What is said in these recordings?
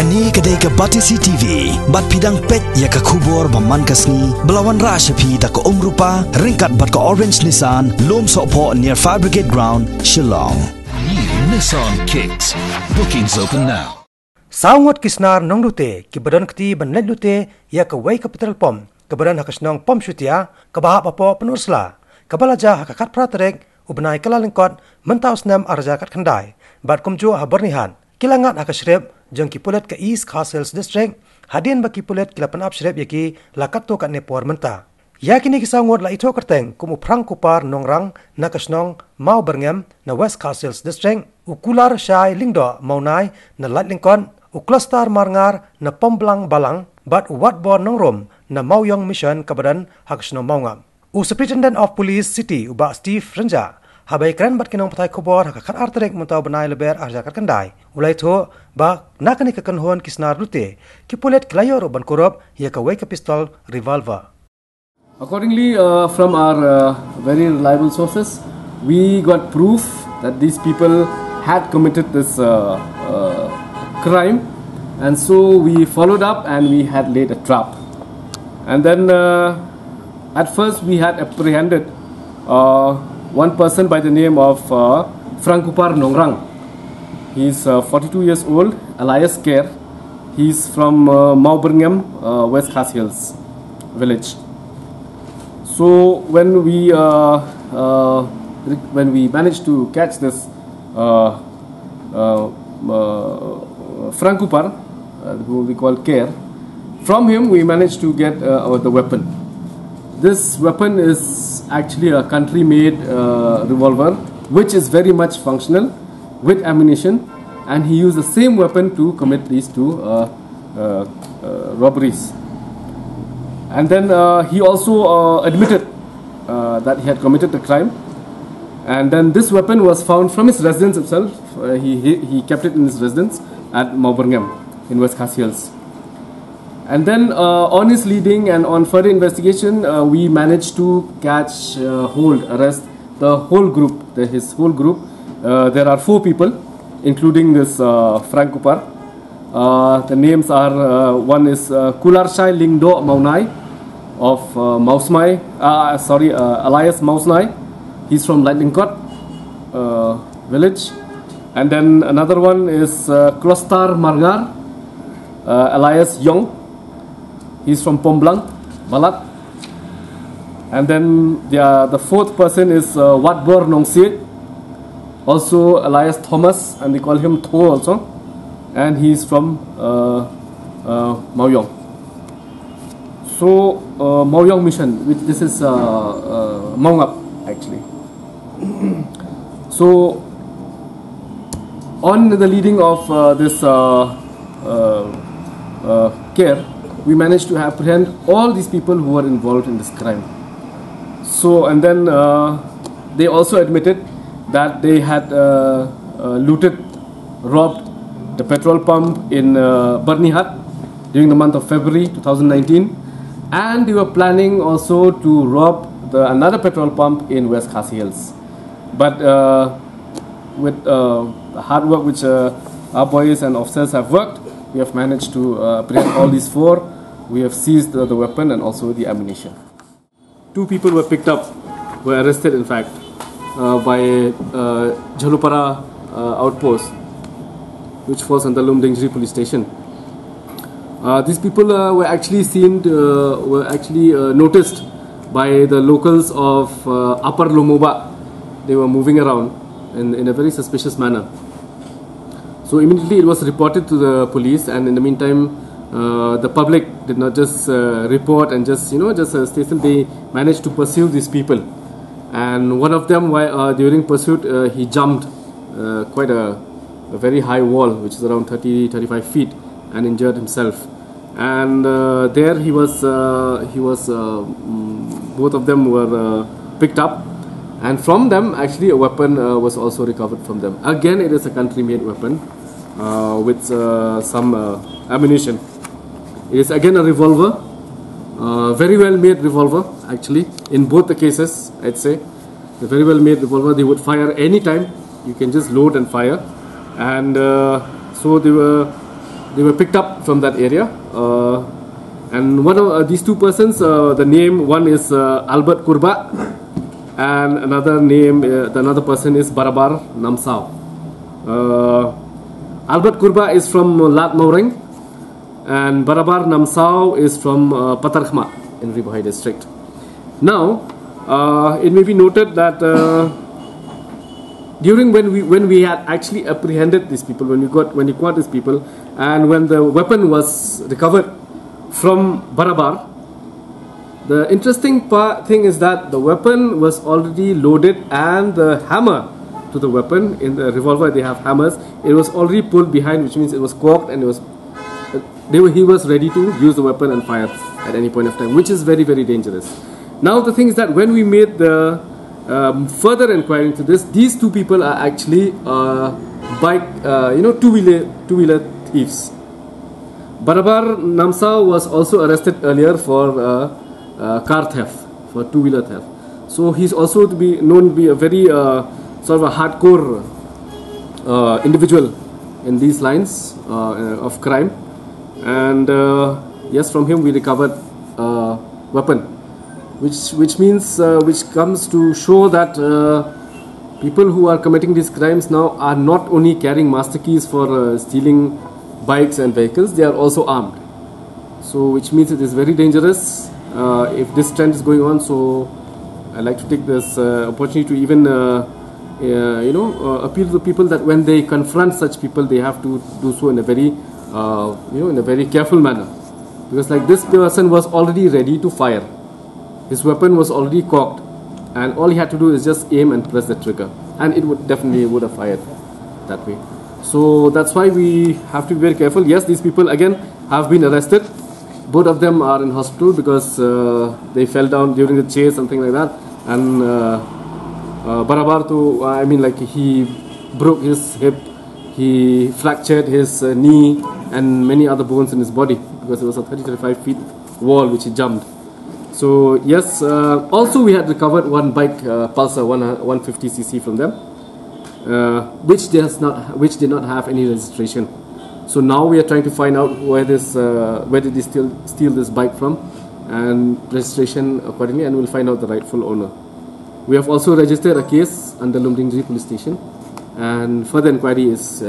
Kani kadai ka Batisi TV, bat pidang pet ya ka kubor baman kasni, belawan rashapi tak ka umrupa, ringkat bat ka orange Nissan, lom sokpo near Fire Brigade Ground, Shillong. New Nissan Kicks. Bookings open now. Ngut ki Snar Nonglute ki badan kti banlet lute ya ka wai ka petrol pom, ka badan hakasnong pom syutia, ka bahap apo penursla, ka balaja hakakat praterek, ubnai kalalingkot, mentaus nam arja kat khandai, bat kumju ha bernihan, kilangat haka Shrip, jeng ki Pulit ke East Castles District, hadin baki Pulit kila Pynap Shrip yaki lakat to kat nepor menta. Ya kini kisah ngut la ito kerteng kum uprang kupar nongrang na kasnong mau berngem na West Castles District, ukular syai lingdo maunai na lat lingkon, uklastar marngar na pomblang balang, bat wat bor nongrom na mauyong mission kabadan hakasnong maungam. Superintendent of Police City uba Steve Renja, habai keren bat kinong patai kubor hakakat arterek mentau benai leber arjakat kendai. Ulai tu ba nakani kekenhon ki Snar rute ki Pulit kelayor ban kurup ya ka wei ke pistol revolver. Accordingly, from our very reliable sources, we got proof that these people had committed this crime, and so we followed up and we had laid a trap. And then at first we had apprehended one person by the name of Frankupar Nongrang. He's 42 years old, alias Care. He's from Mauberngham, West Khas Hills village. So when we managed to catch this Frankupar, who we call Care, from him we managed to get the weapon. This weapon is actually a country-made revolver, which is very much functional with ammunition, and he used the same weapon to commit these two robberies. And then he also admitted that he had committed the crime. And then this weapon was found from his residence itself. He kept it in his residence at Mauberngham in West Khas Hills. And then on his leading and on further investigation, we managed to catch, arrest the whole group, his whole group. There are 4 people, including this Frankupar. The names are, one is Kularshai Lingdo Maunai of Mausmai, alias Mausnai. He's from Lingkot village. And then another one is Klostar Margar, alias Yong. He's from Pomblang, Balat. And then the 4th person is Watbor Nongsi, also alias Thomas, and they call him Tho also. And he's from Mauyong. So Mauyong mission, which this is Maungap actually. So on the leading of this Care, we managed to apprehend all these people who were involved in this crime. So, and then they also admitted that they had robbed the petrol pump in Barnihat during the month of February 2019, and they were planning also to rob another petrol pump in West Khas Hills. But with the hard work which our boys and officers have worked, we have managed to apprehend all these 4. We have seized the weapon and also the ammunition. 2 people were picked up, were arrested in fact, by Jalupara outpost, which was on the Lumdingri police station. These people were actually noticed by the locals of Upper Lomoba. They were moving around in a very suspicious manner. So immediately it was reported to the police, and in the meantime, the public did not just report and just stay still. They managed to pursue these people, and one of them, during pursuit, he jumped quite a very high wall, which is around 30-35 feet, and injured himself. And there he was. Both of them were picked up, and from them actually a weapon was also recovered from them. Again, it is a country-made weapon with some ammunition. It is again a revolver, very well made revolver actually. In both the cases, I'd say, a very well made revolver. They would fire anytime. You can just load and fire. And so they were they were picked up from that area. And one of these two persons, the name one is Albert Kurba, and another name, the another person is Barabar Namsao. Albert Kurba is from Lat Maureng, and Barabar Namsao is from Patarkhma in Ribohai district. Now, it may be noted that during when we had actually apprehended these people, when we caught these people, and when the weapon was recovered from Barabar, the interesting thing is that the weapon was already loaded, and the hammer to the weapon, in the revolver they have hammers, it was already pulled behind, which means it was cocked, and he was ready to use the weapon and fire at any point of time, which is very, very dangerous. Now the thing is that when we made the further inquiry into this, these two people are actually two-wheeler thieves. Barabar Namsao was also arrested earlier for car theft, for two-wheeler theft. So he's also known to be a very sort of a hardcore individual in these lines of crime. And yes, from him we recovered weapon, which means which comes to show that people who are committing these crimes now are not only carrying master keys for stealing bikes and vehicles, they are also armed. So which means it is very dangerous if this trend is going on. So I like to take this opportunity to even appeal to the people that when they confront such people, they have to do so in a very in a very careful manner, because like this person was already ready to fire. His weapon was already cocked, and all he had to do is just aim and press the trigger, and it would have fired that way. So that's why we have to be very careful. Yes, these people again have been arrested. Both of them are in hospital because they fell down during the chase, something like that. And Barabar too, I mean, like, he broke his hip, he fractured his knee and many other bones in his body because it was a 30-35 feet wall which he jumped. So yes, also we had recovered one bike, Pulsar 150cc from them, which did not have any registration. So now we are trying to find out where did they steal this bike from, and registration accordingly, and we'll find out the rightful owner. We have also registered a case under Lumdingri police station, and further inquiry is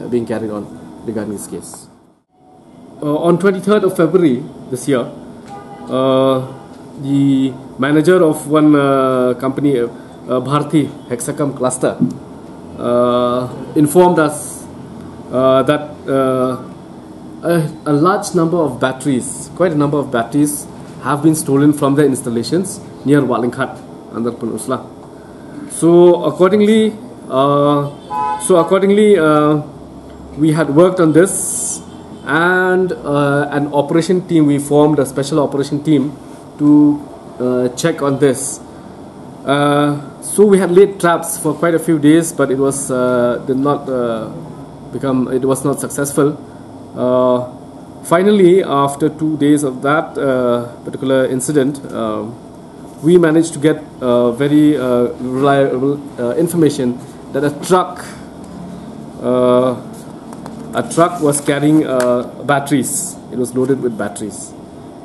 being carried on regarding this case. On 23rd of February this year, the manager of one company, Bharti Hexacom cluster, informed us that a large number of batteries, quite a number of batteries, have been stolen from their installations near Walinghat under Peninsula. So accordingly, we had worked on this, and an operation team, we formed a special operation team to check on this. So we had laid traps for quite a few days, but it was not successful. Finally, after 2 days of that particular incident, we managed to get very reliable information that a truck was carrying batteries. It was loaded with batteries,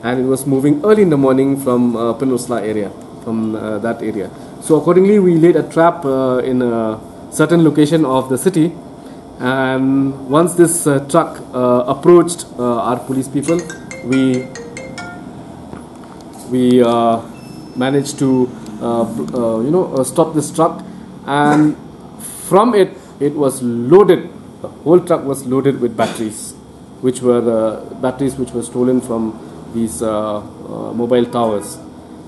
and it was moving early in the morning from Peninsula area, from that area. So accordingly, we laid a trap in a certain location of the city, and once this truck approached our police people, we managed to stop this truck, and from it was loaded. The whole truck was loaded with batteries, which were stolen from these mobile towers.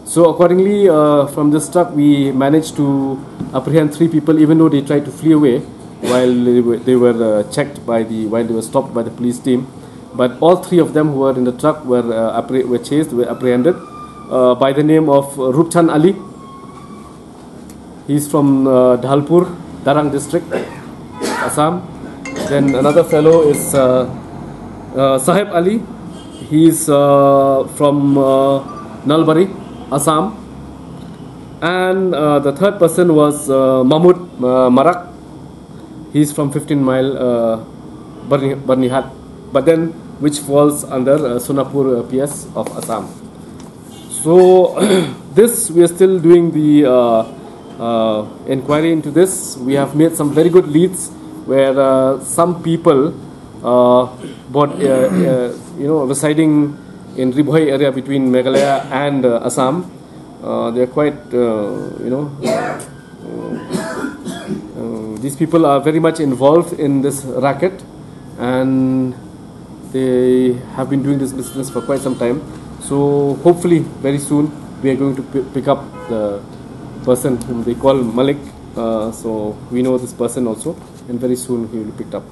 So accordingly, from this truck we managed to apprehend 3 people, even though they tried to flee away while they were stopped by the police team. But all 3 of them who were in the truck were apprehended by the name of Rupchan Ali. He's from Dhalpur, Darang district, Assam. Then another fellow is Sahib Ali. He's from Nalbari, Assam. And the third person was Mahmud Marak. He's from 15 Mile Barnihat, but then which falls under Sonapur PS of Assam. So this we are still doing the inquiry into this. We have made some very good leads where some people residing in Ribhoi area between Meghalaya and Assam, they are quite these people are very much involved in this racket, and they have been doing this business for quite some time. So hopefully very soon we are going to pick up the person whom they call Malik. So we know this person also, and very soon he will be picked up.